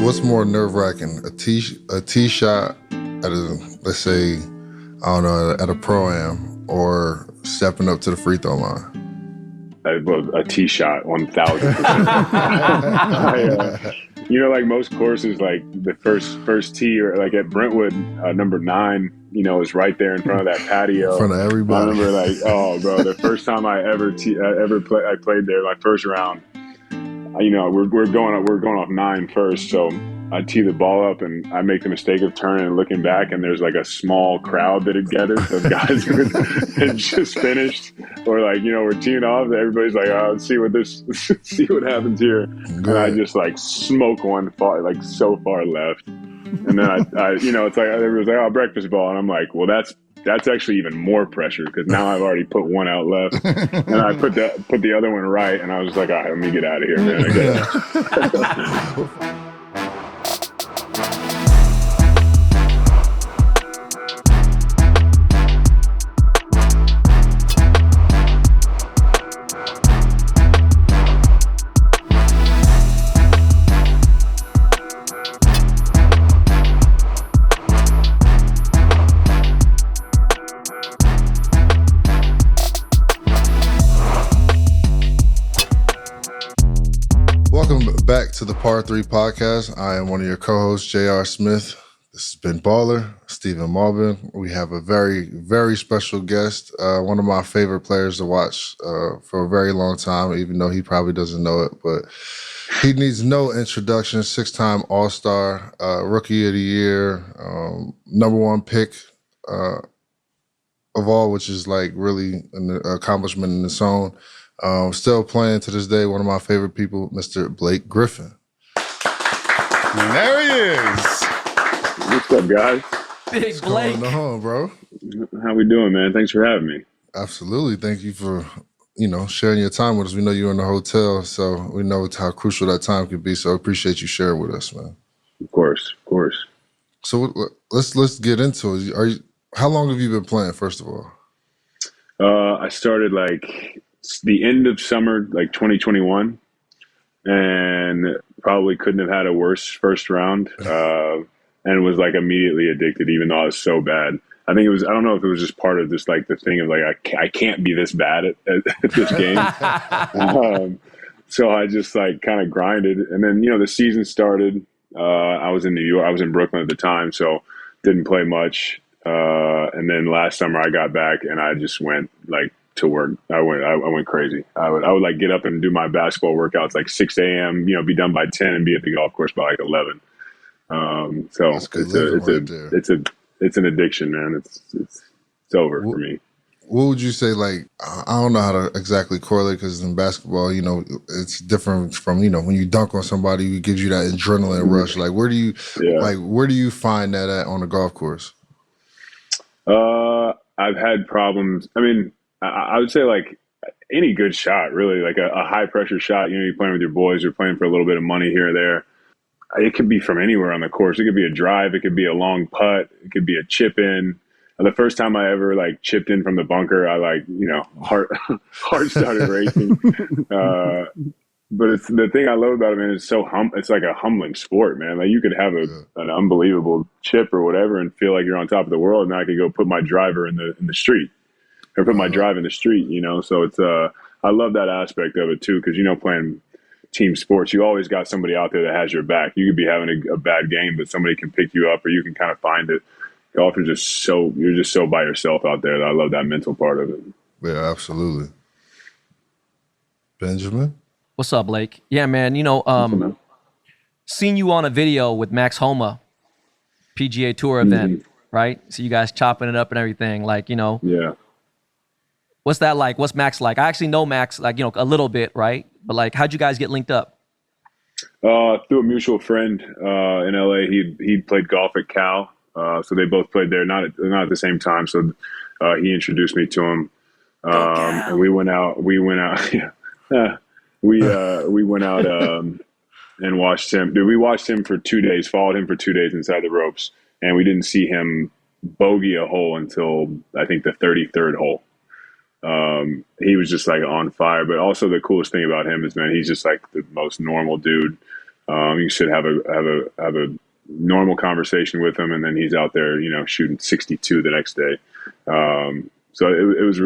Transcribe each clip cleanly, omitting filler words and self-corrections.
What's more nerve wracking, a tee shot at a, let's say, I don't know, at a pro-am, or stepping up to the free throw line? A tee shot, 1,000%. Like most courses, like the first tee, or like at Brentwood, number 9, is right there in front of that patio. In front of everybody. I remember, like, oh, bro, the first time I played there, my first round. We're going off 9 first, so I tee the ball up and I make the mistake of turning and looking back, and there's like a small crowd that had gathered of guys who had just finished, or like, we're teeing off, and everybody's like, oh, let's see what happens here. Good. And I just like smoke one far, like so far left, and then I it's like everybody's like, oh, breakfast ball, and I'm like, well, that's actually even more pressure, because now I've already put one out left, and I put the other one right, and I was just like, all right, let me get out of here, man. Back to the Par 3 podcast. I am one of your co-hosts, J.R. Smith. This has been Baller, Stephen Malbon. We have a very, very special guest, one of my favorite players to watch for a very long time, even though he probably doesn't know it, but he needs no introduction. 6-time All-Star, Rookie of the Year, number 1 pick of all, which is like really an accomplishment in its own. Still playing to this day, one of my favorite people, Mr. Blake Griffin. There he is. What's up, guys? Big Blake. What's going on, bro? How we doing, man? Thanks for having me. Absolutely. Thank you for, sharing your time with us. We know you're in the hotel, so we know how crucial that time can be. So I appreciate you sharing with us, man. Of course. So let's get into it. How long have you been playing, first of all? I started like the end of summer, like 2021, and probably couldn't have had a worse first round, and was like immediately addicted, even though I was so bad. I think I don't know if it was just part of this, like the thing of like, I can't be this bad at this game. So I just like kind of grinded, and then, the season started. I was in New York, I was in Brooklyn at the time, so didn't play much. And then last summer I got back and I just went like to work. I went crazy. I would like get up and do my basketball workouts like 6 a.m., be done by 10 and be at the golf course by like 11. So it's an addiction, man. It's over for me. What would you say, like, I don't know how to exactly correlate, because in basketball, it's different from, when you dunk on somebody, it gives you that adrenaline rush. Like, where do you find that at on a golf course? I've had problems. I mean, I would say like any good shot, really, like a high pressure shot, you're playing with your boys, you're playing for a little bit of money here or there. It could be from anywhere on the course. It could be a drive. It could be a long putt. It could be a chip in. The first time I ever like chipped in from the bunker, I like, heart started racing. But it's the thing I love about it, man. It's it's like a humbling sport, man. Like you could have an unbelievable chip or whatever and feel like you're on top of the world, and I could go put my driver in the street, or put my drive in the street. So it's I love that aspect of it too, because playing team sports, you always got somebody out there that has your back. You could be having a bad game, but somebody can pick you up, or you can kind of find it. Golf is you're just so by yourself out there that I love that mental part of it. Yeah, absolutely. Benjamin? What's up, Blake? Yeah, man, seen you on a video with Max Homa, PGA Tour event, right? So you guys chopping it up and everything, like, Yeah. What's that like? What's Max like? I actually know Max, like, a little bit, right? But like, how'd you guys get linked up? Through a mutual friend in LA. He played golf at Cal. So they both played there, not at the same time. So he introduced me to him, and we went out. Yeah, we went out and watched him. Dude, we watched him for 2 days. Followed him for 2 days inside the ropes, and we didn't see him bogey a hole until I think the 33rd hole. He was just like on fire. But also the coolest thing about him is, man, he's just like the most normal dude. You should have a normal conversation with him, and then he's out there, shooting 62 the next day. So it was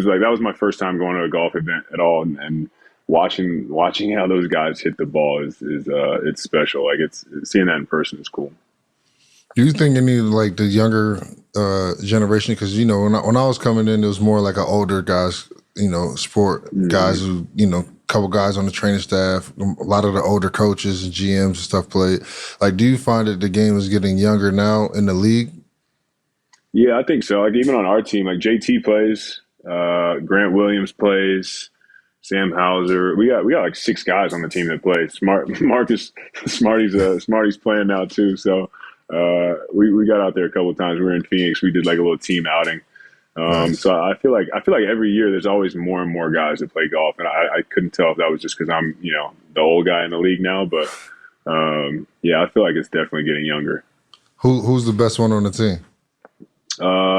like that was my first time going to a golf event at all, and watching how those guys hit the ball is it's special. Like it's seeing that in person is cool. Do you think any like the younger generation? Because when I was coming in, it was more like an older guys, sport guys who couple guys on the training staff. A lot of the older coaches and GMs and stuff played. Like, do you find that the game is getting younger now in the league? Yeah, I think so. Like even on our team, like JT plays, Grant Williams plays, Sam Hauser. We got like 6 guys on the team that play. Marcus Smarty's playing now too. So we got out there a couple of times. We were in Phoenix. We did like a little team outing. Nice. So I feel like every year there's always more and more guys that play golf, and I couldn't tell if that was just because I'm the old guy in the league now, but yeah, I feel like it's definitely getting younger. Who's the best one on the team?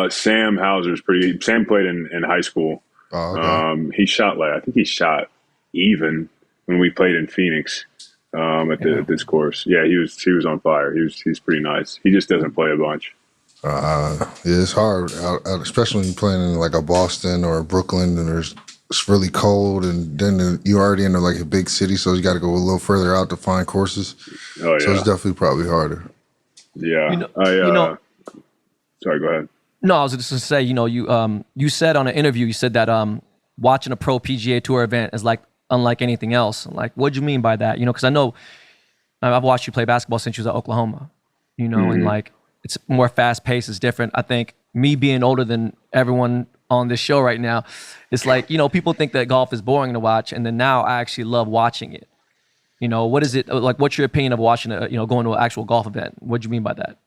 Sam Hauser's pretty. Sam played in high school. Oh, okay. He shot I think he shot even when we played in Phoenix at this course. Yeah, he was on fire. He's pretty nice. He just doesn't play a bunch. Yeah, it's hard, especially when you're playing in like a Boston or a Brooklyn, and it's really cold, and then you're already in like a big city, so you got to go a little further out to find courses. Oh yeah, so it's definitely probably harder. Yeah, sorry, go ahead. No, I was just going to say, you said on an interview, you said that watching a pro PGA Tour event is like unlike anything else. Like, what'd you mean by that? Because I know I've watched you play basketball since you was at Oklahoma. And like it's more fast paced, it's different. I think me being older than everyone on this show right now, it's like people think that golf is boring to watch, and then now I actually love watching it. What is it like? What's your opinion of watching going to an actual golf event? What do you mean by that?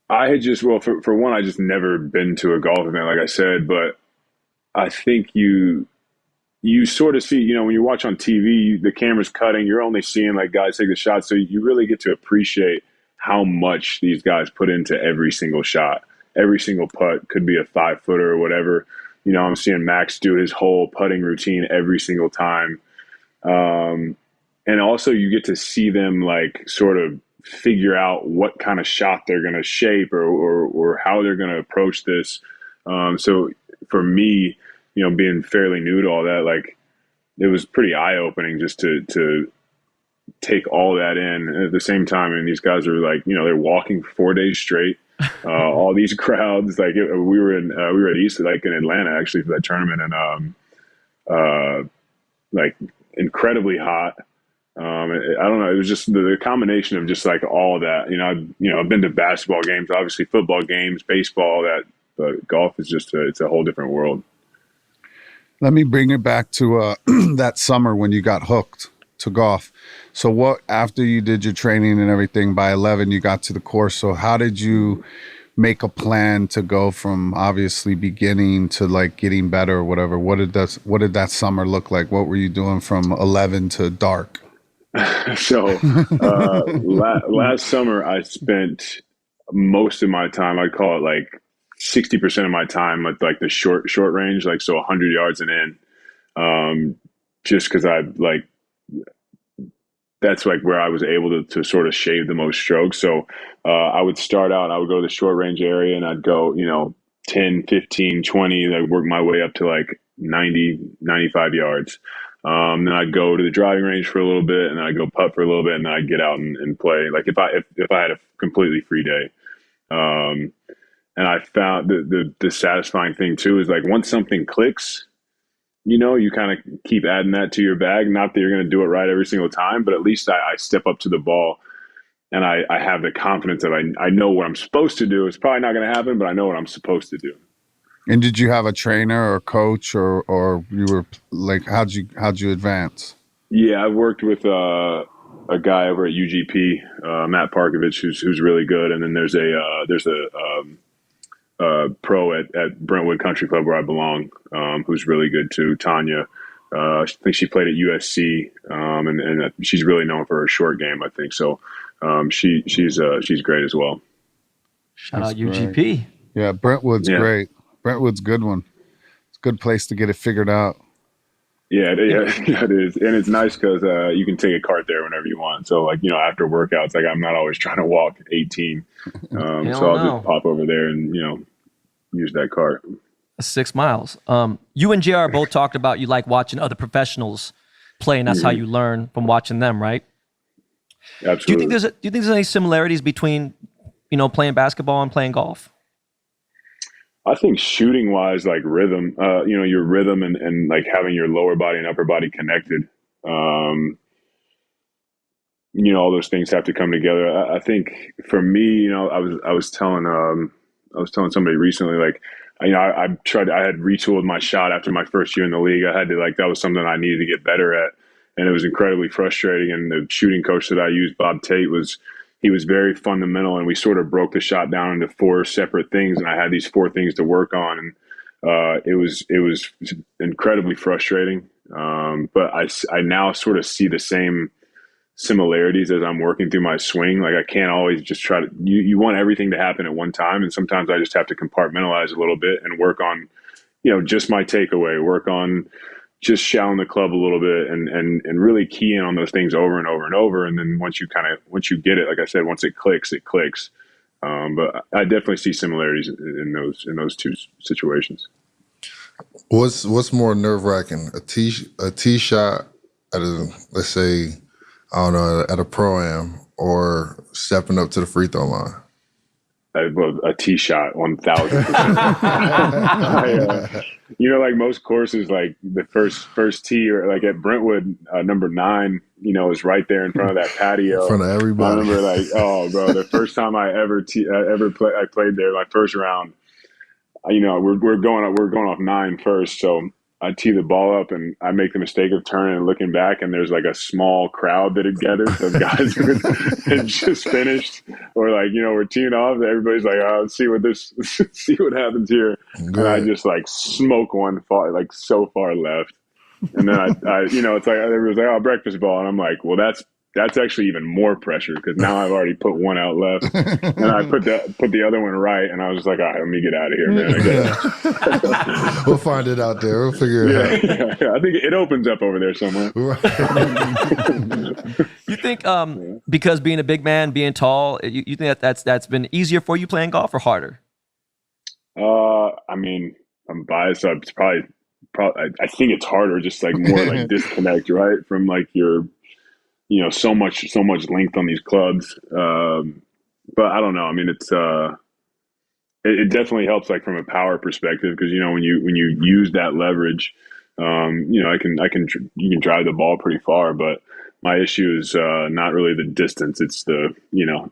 I had just for one, I just never been to a golf event, like I said, but I think you sort of see, when you watch on TV, the camera's cutting, you're only seeing like guys take the shot, so you really get to appreciate how much these guys put into every single shot. Every single putt could be a 5-footer or whatever. I'm seeing Max do his whole putting routine every single time. And also you get to see them like sort of figure out what kind of shot they're going to shape or how they're going to approach this. So for me, being fairly new to all that, like it was pretty eye-opening just to take all that in. And at the same time, and these guys are like, they're walking 4 days straight. All these crowds, like we were at East, like in Atlanta actually for that tournament, and like incredibly hot. I don't know. It was just the combination of just like all that. I've been to basketball games, obviously football games, baseball. But golf is just it's a whole different world. Let me bring it back to that summer when you got hooked to golf. So what, after you did your training and everything, by 11 you got to the course. So how did you make a plan to go from obviously beginning to like getting better or whatever? What did that summer look like? What were you doing from 11 to dark? So last summer I spent most of my time, I'd call it like 60% of my time at like the short range, like so 100 yards and in, just because that's like where I was able to sort of shave the most strokes. So I would start out, I would go to the short range area and I'd go 10, 15, 20, like work my way up to like 90, 95 yards. Then I'd go to the driving range for a little bit, and then I'd go putt for a little bit, and then I'd get out and play. Like if I had a completely free day. And I found the satisfying thing too is like once something clicks, you kind of keep adding that to your bag. Not that you're going to do it right every single time, but at least I step up to the ball and I have the confidence that I know what I'm supposed to do. It's probably not going to happen, but I know what I'm supposed to do. And did you have a trainer or coach or you were like, how'd you advance? Yeah, I worked with a guy over at UGP, Matt Parkovich, who's really good. And then there's a pro at Brentwood Country Club where I belong, who's really good too. Tanya, I think she played at USC, and she's really known for her short game, I think. So she's great as well. Shout out UGP. Yeah, Brentwood's great. Brentwood's a good one. It's a good place to get it figured out. Yeah, it is, and it's nice because you can take a cart there whenever you want. So, like, after workouts, like I'm not always trying to walk 18, so Hell I'll just no. pop over there and use that cart. 6 miles. You and JR both talked about you like watching other professionals play, and that's how you learn from watching them, right? Absolutely. Do you think there's any similarities between, playing basketball and playing golf? I think shooting wise, like rhythm, your rhythm and like having your lower body and upper body connected. All those things have to come together. I think for me, I was telling somebody recently, like, I had retooled my shot after my first year in the league. I had to, like, that was something I needed to get better at. And it was incredibly frustrating. And the shooting coach that I used, Bob Tate, he was very fundamental, and we sort of broke the shot down into 4 separate things. And I had these 4 things to work on. And it was incredibly frustrating. But I now sort of see the same similarities as I'm working through my swing. Like, I can't always just try to, you want everything to happen at one time. And sometimes I just have to compartmentalize a little bit and work on, just my takeaway, work on just shallowing the club a little bit and really key in on those things over and over and over. And then once you get it, like I said, once it clicks, it clicks. But I definitely see similarities in those 2 situations. What's more nerve wracking, a tee shot at let's say, I don't know, at a pro-am, or stepping up to the free throw line? A tee shot, 1,000%. Like most courses, like the first tee, or like at Brentwood, number 9, is right there in front of that patio. In front of everybody. I remember, like, oh, bro, the first time I played there, my first round. We're going off 9 first, so I tee the ball up and I make the mistake of turning and looking back, and there's like a small crowd that had gathered of guys who had just finished, or like, we're teeing off. Everybody's like, oh, let's see what happens here. Good. And I just like smoke one far, like so far left. And then I it's like, everybody's like, oh, breakfast ball. And I'm like, well, that's actually even more pressure, because now I've already put one out left, and I put the other one right, and I was just like, all right, let me get out of here, man. We'll find it out there. We'll figure it out. Yeah. I think it opens up over there somewhere. You think because being a big man, being tall, you think that's been easier for you playing golf, or harder? I mean, I'm biased, so it's probably I think it's harder, just like more like disconnect, right, from like your so much length on these clubs. But I don't know. I mean, it definitely helps, like, from a power perspective, because, when you use that leverage, you can drive the ball pretty far, but my issue is not really the distance. It's the,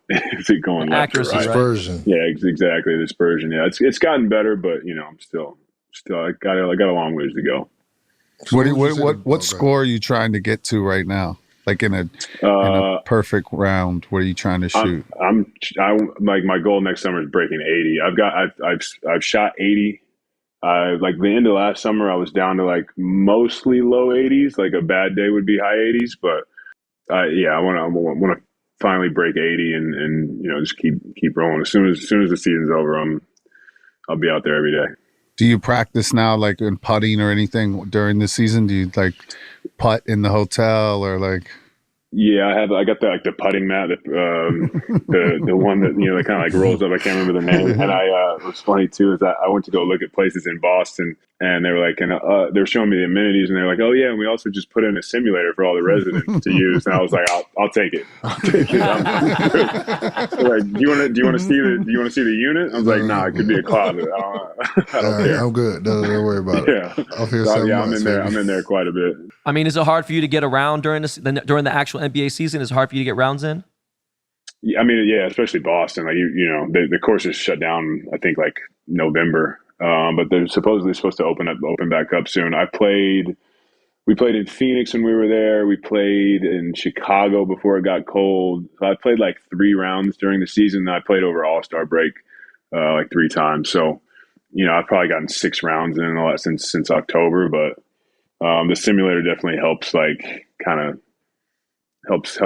is it going left or right? Dispersion. Yeah, exactly. The dispersion. Yeah. It's gotten better, but, I'm still, I got a long ways to go. What score are you trying to get to right now? Like in a perfect round, what are you trying to shoot? I'm like, my goal next summer is breaking 80. I've shot 80. Like the end of last summer, I was down to like mostly low 80s. Like a bad day would be high 80s, but I want to finally break 80 and just keep rolling. As soon as the season's over, I'll be out there every day. Do you practice now, like in putting or anything during the season? Do you like putt in the hotel, or like? Yeah, I got the putting mat, the one that that kind of like rolls up. I can't remember the name. And it was funny too, is that I went to go look at places in Boston, and they were like, they were showing me the amenities, and they're like, oh yeah, and we also just put in a simulator for all the residents to use. And I was like, I'll take it. They're like, do you want to see the unit? I was like, nah, it could be a closet. I don't care. I'm good. Don't worry about it. Yeah, I'm in there quite a bit. I mean, is it hard for you to get around during the actual NBA season? Is it hard for you to get rounds in? Yeah, I mean, yeah, especially Boston. Like the course is shut down, I think, like November, but they're supposedly supposed to open back up soon. We played in Phoenix when we were there. We played in Chicago before it got cold. So I played like 3 rounds during the season. I played over All-Star break like 3 times. So I've probably gotten 6 rounds in all that since October, but. The simulator definitely helps, like, kind of helps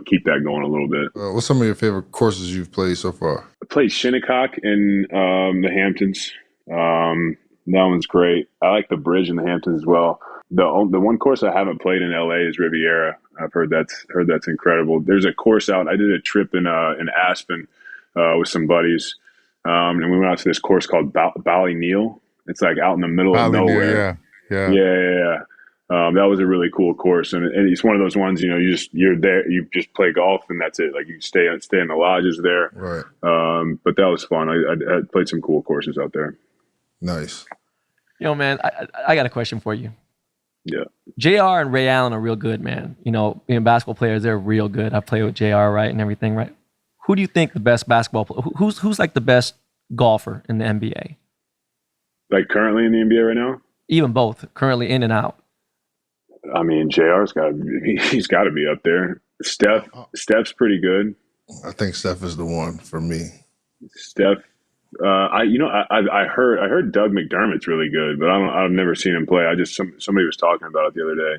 keep that going a little bit. What's some of your favorite courses you've played so far? I played Shinnecock in the Hamptons. That one's great. I like the bridge in the Hamptons as well. The one course I haven't played in LA is Riviera. I've heard that's incredible. There's a course out. I did a trip in Aspen with some buddies, and we went out to this course called Ballyneal. It's like out in the middle of nowhere. Yeah. That was a really cool course, and it's one of those ones, you're there, you just play golf, and that's it. Like you stay in the lodges there. Right. But that was fun. I played some cool courses out there. Nice. Man, I got a question for you. Yeah. JR and Ray Allen are real good, man. Being basketball players, they're real good. I play with JR, right, and everything, right? Who do you think the best basketball player? Who's like the best golfer in the NBA? Like currently in the NBA right now? Even both, currently in and out. I mean, he's got to be up there. Steph's pretty good. I think Steph is the one for me. Steph, I heard Doug McDermott's really good, but I've never seen him play. Somebody was talking about it the other day.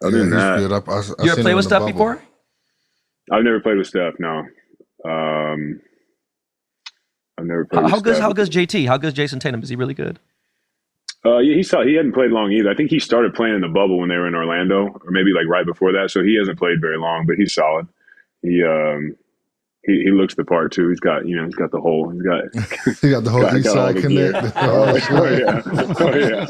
Other than that, good. You ever played with Steph before? I've never played with Steph. No. I've never played. How good's JT? How good's Jason Tatum? Is he really good? Yeah, he hadn't played long either. I think he started playing in the bubble when they were in Orlando, or maybe like right before that. So he hasn't played very long, but he's solid. He looks the part too. He's got the whole. He's got the whole east side connect. Oh yeah.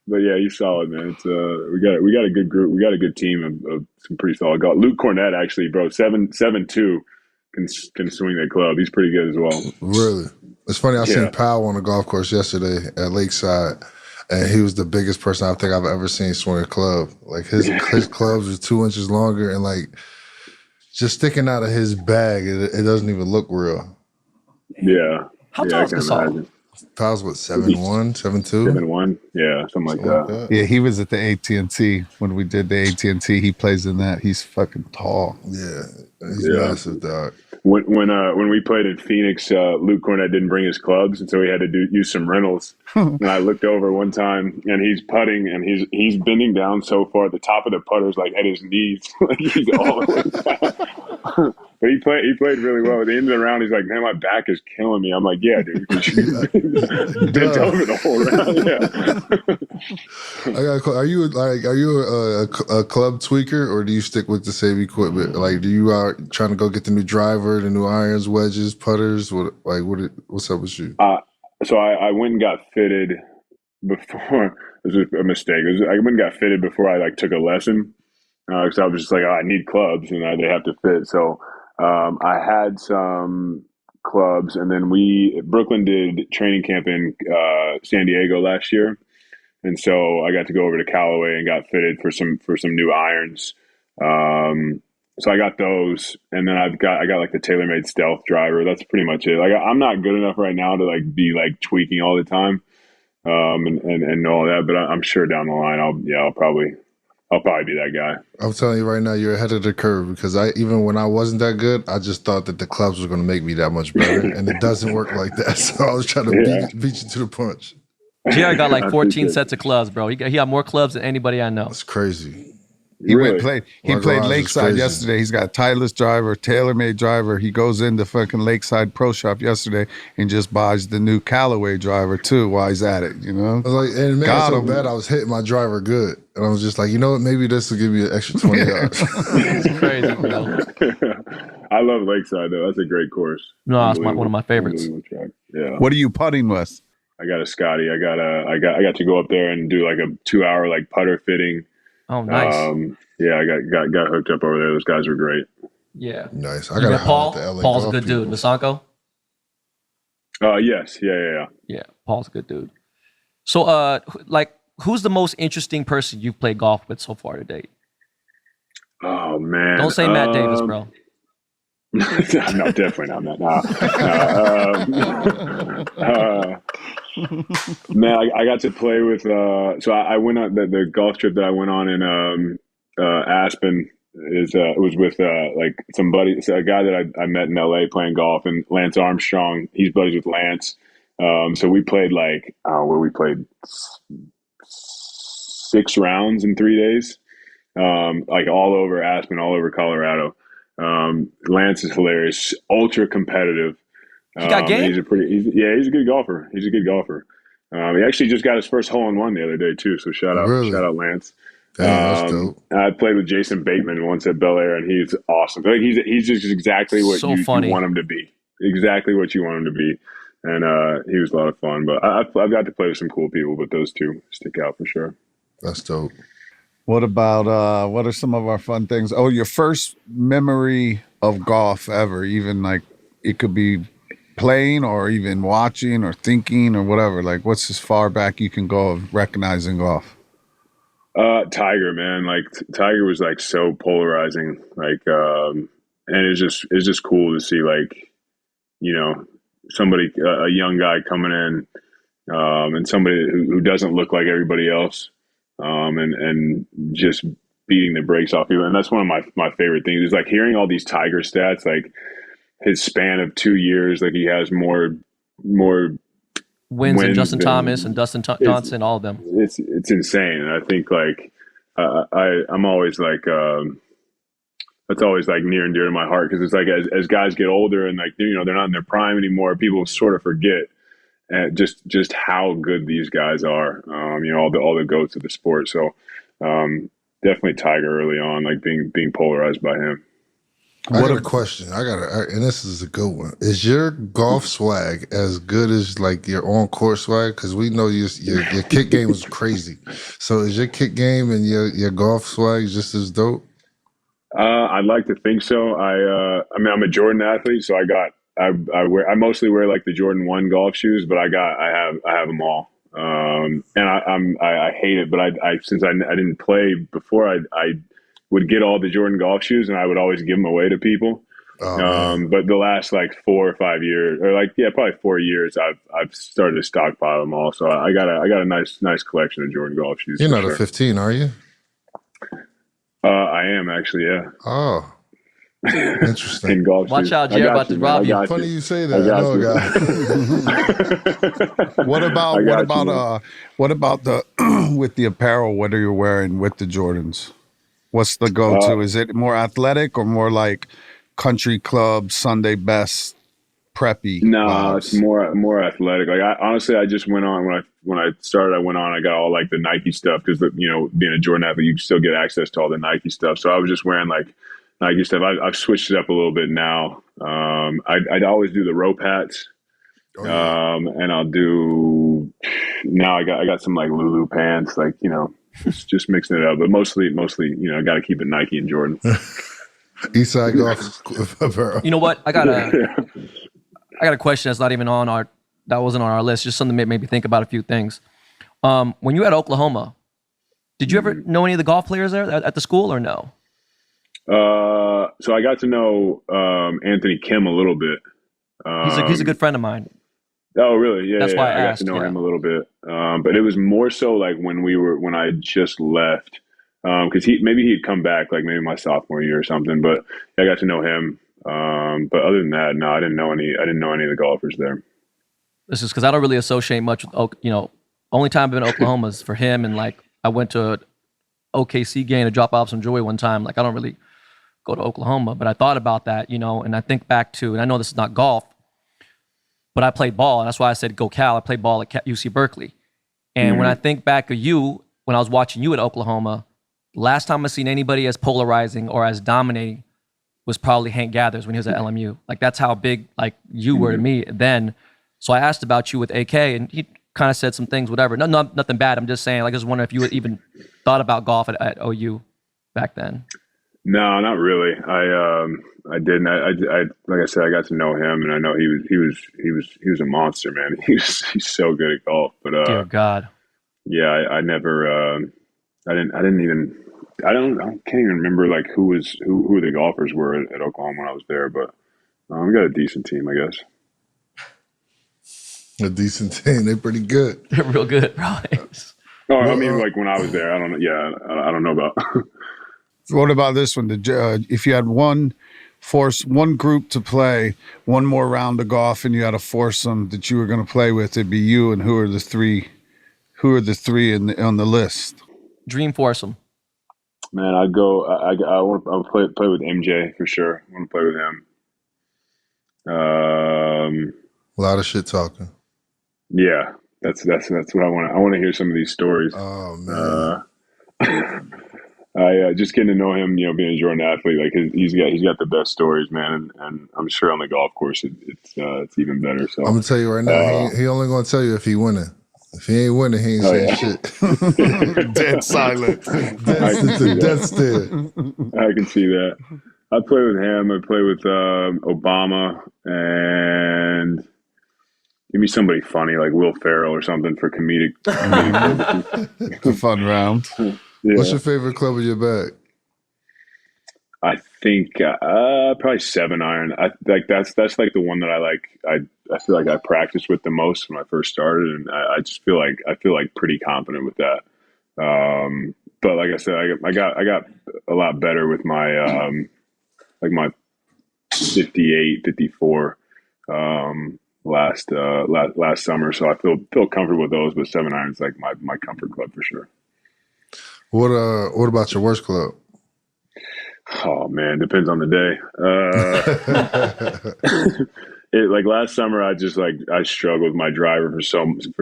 But yeah, he's solid, man. It's we got a good group. We got a good team of some pretty solid golf. Luke Cornett actually, bro, 7'2", can swing that club. He's pretty good as well. Really? It's funny. I seen Powell on the golf course yesterday at Lakeside, and he was the biggest person I think I've ever seen swing a club. Like his clubs are 2 inches longer, and like just sticking out of his bag, it doesn't even look real. Yeah. How tall is Gasol? Powell's what, 7'1", 7'2"? 7'1", yeah, something like that. Yeah, he was at the AT&T when we did the AT&T. He plays in that. He's fucking tall. Yeah, he's massive, dog. When we played in Phoenix, Luke Cornett didn't bring his clubs, and so he had to use some rentals. And I looked over one time, and he's putting, and he's bending down so far, the top of the putter's like at his knees, like he's all the way down. But he played really well. At the end of the round, he's like, "Man, my back is killing me." I'm like, "Yeah, dude, bent over the whole round." Yeah. Are you a club tweaker, or do you stick with the same equipment? Like, do you out trying to go get the new driver, the new irons, wedges, putters? What's up with you? So I went and got fitted before. This was a mistake. I went and got fitted before I took a lesson because I was just like, I need clubs and they have to fit. So I had some clubs, and then Brooklyn did training camp in San Diego last year, and so I got to go over to Callaway and got fitted for some new irons. So I got those, and then I got like the TaylorMade Stealth driver. That's pretty much it. Like I'm not good enough right now to be tweaking all the time, and all that. But I'm sure down the line I'll probably be that guy. I'm telling you right now, you're ahead of the curve, because even when I wasn't that good, I just thought that the clubs were going to make me that much better, and it doesn't work like that. So I was trying to beat you to the punch. JR got like 14 sets of clubs, bro. He got more clubs than anybody I know. That's crazy. He played Lakeside yesterday. He's got Titleist driver, TaylorMade driver. He goes into fucking Lakeside Pro Shop yesterday and just buys the new Callaway driver too while he's at it, I was like, and it made me so bad I was hitting my driver good. And I was just like, you know what, maybe this will give me an extra 20 yards. It's crazy, bro. I love Lakeside though. That's a great course. No, it's one of my favorites. Yeah. What are you putting with? I got a Scotty. I got to go up there and do like a 2-hour putter fitting. Oh, nice. Yeah, I got hooked up over there. Those guys were great. Yeah. Nice. I got Paul. Paul's a good dude. Masanko? Yes. Yeah. Yeah, Paul's a good dude. So, who's the most interesting person you've played golf with so far to date? Oh, man. Don't say Matt Davis, bro. No, definitely not that. Man, I got to play with. So I went on the golf trip that I went on in Aspen. Was with somebody, a guy that I met in LA playing golf, and Lance Armstrong. He's buddies with Lance. So we played we played 6 rounds in 3 days, all over Aspen, all over Colorado. Lance is hilarious, ultra competitive. He got game? He's a good golfer. He's a good golfer. He actually just got his first hole-in-one the other day too. So shout Really? out Lance. Damn, that's dope. I played with Jason Bateman once at Bel Air, and he's awesome. Like he's just exactly what So you funny. want him to be. Exactly what you want him to be. And he was a lot of fun. But I've got to play with some cool people, but those two stick out for sure. That's dope. What about what are some of our fun things? Oh, your first memory of golf ever, even like it could be playing or even watching or thinking or whatever. Like what's as far back you can go of recognizing golf? Tiger, man. Like Tiger was like so polarizing. Like and it's just cool to see like, you know, somebody a young guy coming in and somebody who doesn't look like everybody else. And just beating the brakes off people. And that's one of my favorite things is like hearing all these Tiger stats, like his span of 2 years, like he has more Wins than Justin than- Thomas and Dustin Johnson, all of them. It's insane. And I think like I'm always like that's always like near and dear to my heart because it's like as guys get older and like you know they're not in their prime anymore, people sort of forget just how good these guys are. You know, all the goats of the sport. So definitely Tiger early on, like being polarized by him. I got a question. And this is a good one. Is your golf swag as good as like your on court swag? Because we know your kick game is crazy. So is your kick game and your golf swag just as dope? I'd like to think so. I mean, I'm a Jordan athlete, so I mostly wear like the Jordan 1 golf shoes, but I have them all. And I hate it, but since I didn't play before, I would get all the Jordan golf shoes and I would always give them away to people. Oh, But the last like 4 or 5 years, or like probably 4 years, I've started to stockpile them all. So I got a nice collection of Jordan golf shoes. you're not sure. a 15, are you? I am actually, yeah. Oh, interesting. In golf Watch shoes. out, I Jared, got about to man. rob I you. got Funny you say I that. I got know a guy. What about the with the apparel? What are you wearing with the Jordans? What's the go-to? Is it more athletic or more like country club, Sunday best, preppy? No, vibes? it's more athletic. Like honestly, I just went on when I started. I went on. I got all like the Nike stuff because you know being a Jordan athlete, you still get access to all the Nike stuff. So I was just wearing like Nike stuff. I've switched it up a little bit now. I'd always do the rope hats. Oh, yeah. And I'll do now. I got some like Lulu pants, like you know, just mixing it up. But mostly, you know, I got to keep it Nike and Jordan. Eastside golf apparel. You know what? I got a question that's not even that wasn't on our list. Just something that made me think about a few things. When you were at Oklahoma, did you ever know any of the golf players there at the school or no? So I got to know Anthony Kim a little bit. He's a good friend of mine. Oh, really? Yeah. That's why I got asked, to know yeah. him a little bit. But it was more so like when I just left, because maybe he'd come back like maybe my sophomore year or something. But I got to know him. But other than that, no, I didn't know any of the golfers there. This is because I don't really associate much with only time I've been to Oklahoma is for him, and like I went to an OKC game to drop off some jewelry one time. Like I don't really go to Oklahoma, but I thought about that, and I think back to, and I know this is not golf, but I played ball, and that's why I said go Cal. I played ball at UC Berkeley, and when I think back of you, when I was watching you at Oklahoma, last time I seen anybody as polarizing or as dominating was probably Hank Gathers when he was at LMU. Like that's how big like you were to me then. So I asked about you with AK, and he kind of said some things, whatever. Nothing bad. I'm just saying, like, I was wondering if you had even thought about golf at OU back then. No, not really. I didn't. I like I said, I got to know him, and I know he was a monster, man. He's so good at golf. But Dear God. yeah, I never. I can't even remember like who the golfers were at Oklahoma when I was there. But we got a decent team, I guess. A decent team. They're pretty good. They're real good, bro. Oh, I mean, like when I was there, I don't know. Yeah, I don't know about. What about this one? If you had one group to play one more round of golf, and you had a foursome that you were going to play with, it'd be you and who are the three on the list? Dream foursome. Man, I'd go. I want to play with MJ for sure. I want to play with him. A lot of shit talking. Yeah, That's what I want. I want to hear some of these stories. Oh man. I just getting to know him, being a Jordan athlete, like he's got the best stories, man, and I'm sure on the golf course it's even better. So I'm gonna tell you right now, he only gonna tell you if he winning. If he ain't winning, he ain't saying shit. Dead silent. Dead stare. I can see that. I play with him. I play with Obama, and give me somebody funny like Will Ferrell or something for comedic purposes. A fun round. Yeah. What's your favorite club in your bag? I think probably 7-iron. That's like the one that I like. I feel like I practiced with the most when I first started, and I just feel like pretty confident with that. But like I said, I got a lot better with my like my 58, 54 last summer. So I feel comfortable with those. But 7-iron's like my comfort club for sure. What about your worst club? Oh man, depends on the day. Like last summer, I struggled with my driver for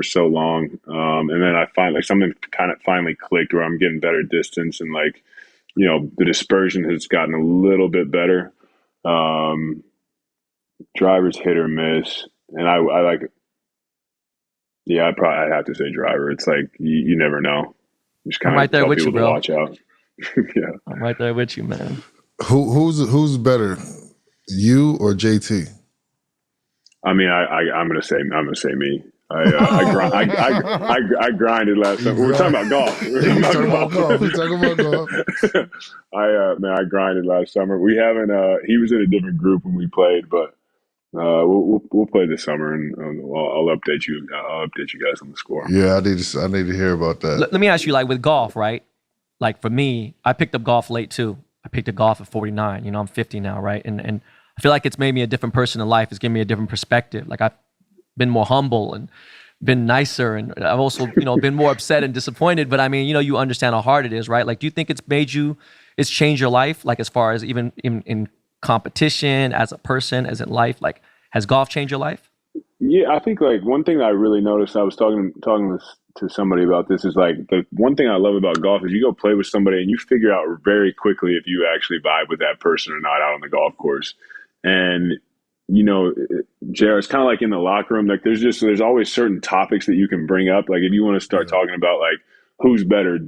so long, and then I find like something kind of finally clicked where I'm getting better distance, and like the dispersion has gotten a little bit better. Driver's hit or miss, and I like. Yeah, I'd have to say driver. It's like you never know. Just kind I'm right of there tell with you, people bro. to watch out. Yeah. I'm right there with you, man. Who's better, you or JT? I mean, I'm gonna say me. I grinded last summer. We're talking about golf. We're talking about golf. I grinded last summer. We haven't. He was in a different group when we played, but we'll play this summer, and I'll update you. I'll update you guys on the score. Yeah, I need to hear about that. Let me ask you, like with golf, right? Like for me, I picked up golf late too. I picked up golf at 49. I'm 50 now, right? And I feel like it's made me a different person in life. It's given me a different perspective. Like I've been more humble and been nicer, and I've also been more upset and disappointed. But I mean, you understand how hard it is, right? Like, do you think it's changed your life? Like as far as even in competition, as a person, as in life, like has golf changed your life? Yeah, I think like one thing that I really noticed, I was talking to somebody about this, is like the one thing I love about golf is you go play with somebody and you figure out very quickly if you actually vibe with that person or not out on the golf course. And JR, it's kind of like in the locker room, like there's always certain topics that you can bring up. Like if you want to start talking about like who's better,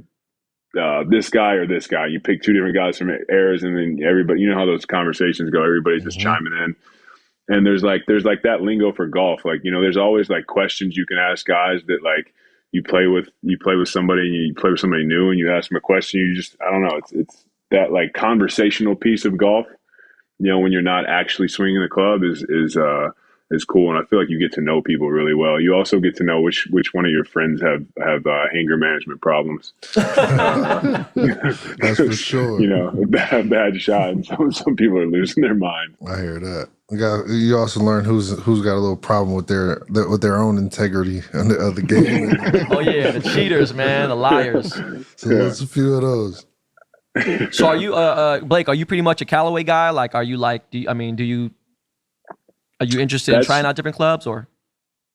this guy or this guy, you pick two different guys from eras, and then everybody, how those conversations go, everybody's just chiming in. And there's like that lingo for golf. Like, there's always like questions you can ask guys that like you play with somebody and you play with somebody new and you ask them a question. You just, I don't know. It's that like conversational piece of golf, when you're not actually swinging the club is cool. And I feel like you get to know people really well. You also get to know which one of your friends have anger management problems. That's for sure. Bad shot. And some people are losing their mind. I hear that. You also learn who's got a little problem with their own integrity of the game. Oh yeah, the cheaters, man, the liars. So there's a few of those. So are you, Blake? Are you pretty much a Callaway guy? Like, are you like? Are you interested in trying out different clubs or?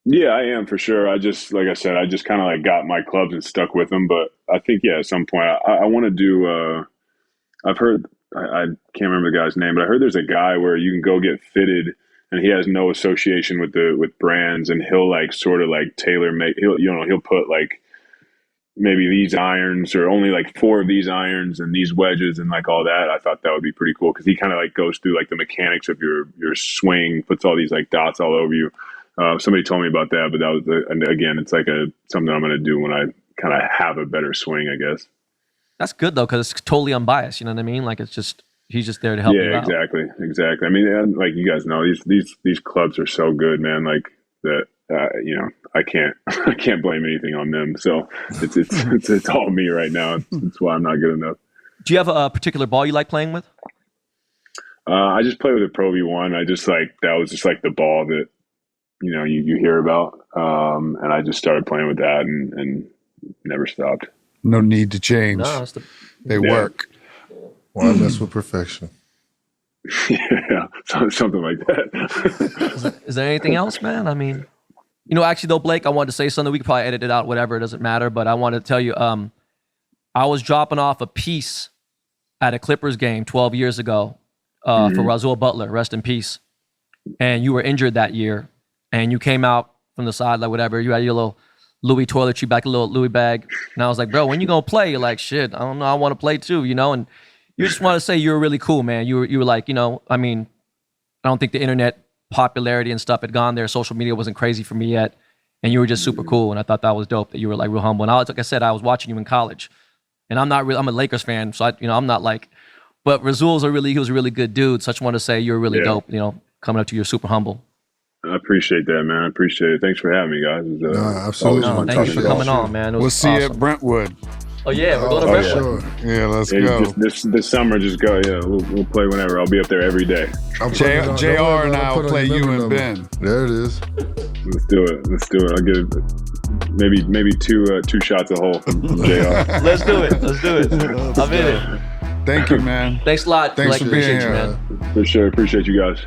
Yeah, I am for sure. Like I said, I just kind of like got my clubs and stuck with them. But I think at some point I want to do. I've heard. I can't remember the guy's name, but I heard there's a guy where you can go get fitted and he has no association with brands, and he'll like sort of like tailor make. He'll put like maybe these irons or only like 4 of these irons and these wedges and like all that. I thought that would be pretty cool because he kind of like goes through like the mechanics of your swing, puts all these like dots all over you. Somebody told me about that, but that was and again, it's like something I'm going to do when I kind of have a better swing, I guess. That's good though, because it's totally unbiased. You know what I mean? Like he's just there to help you out. Yeah, exactly. I mean, like you guys know, these clubs are so good, man. Like that, I can't blame anything on them. So it's all me right now. It's why I'm not good enough. Do you have a particular ball you like playing with? I just play with a Pro V1. I just like that was just like the ball that you hear about, and I just started playing with that and never stopped. No need to change. No, they work. Why mess with perfection? Yeah, something like that. Is there anything else, man? I mean, Actually though, Blake, I wanted to say something. We could probably edit it out, whatever. It doesn't matter. But I wanted to tell you, I was dropping off a piece at a Clippers game 12 years ago for Rasul Butler, rest in peace. And you were injured that year, and you came out from the side, like whatever. You had your little Louis toiletry bag, a little Louis bag. And I was like, bro, when you gonna play? You're like, shit, I don't know. I want to play too, And you just want to say you were really cool, man. You were like, I mean, I don't think the internet popularity and stuff had gone there. Social media wasn't crazy for me yet. And you were just super cool. And I thought that was dope that you were like real humble. And like I said, I was watching you in college. And I'm a Lakers fan. So I'm not like, but Rasul he was a really good dude. So I just want to say you're really dope, coming up to you, super humble. I appreciate that, man. I appreciate it. Thanks for having me, guys. Absolutely. No, thank you for coming on, man. We'll see you at Brentwood. Oh yeah, we're going to Brentwood. Sure. Yeah, let's go. This summer, just go. Yeah, we'll play whenever. I'll be up there every day. JR and I will play you and Ben. There it is. Let's do it. I'll get maybe two shots a hole from JR. Let's do it. I'm in it. Thank you, man. Thanks a lot. Thanks for being appreciate here, you, man. For sure. Appreciate you guys.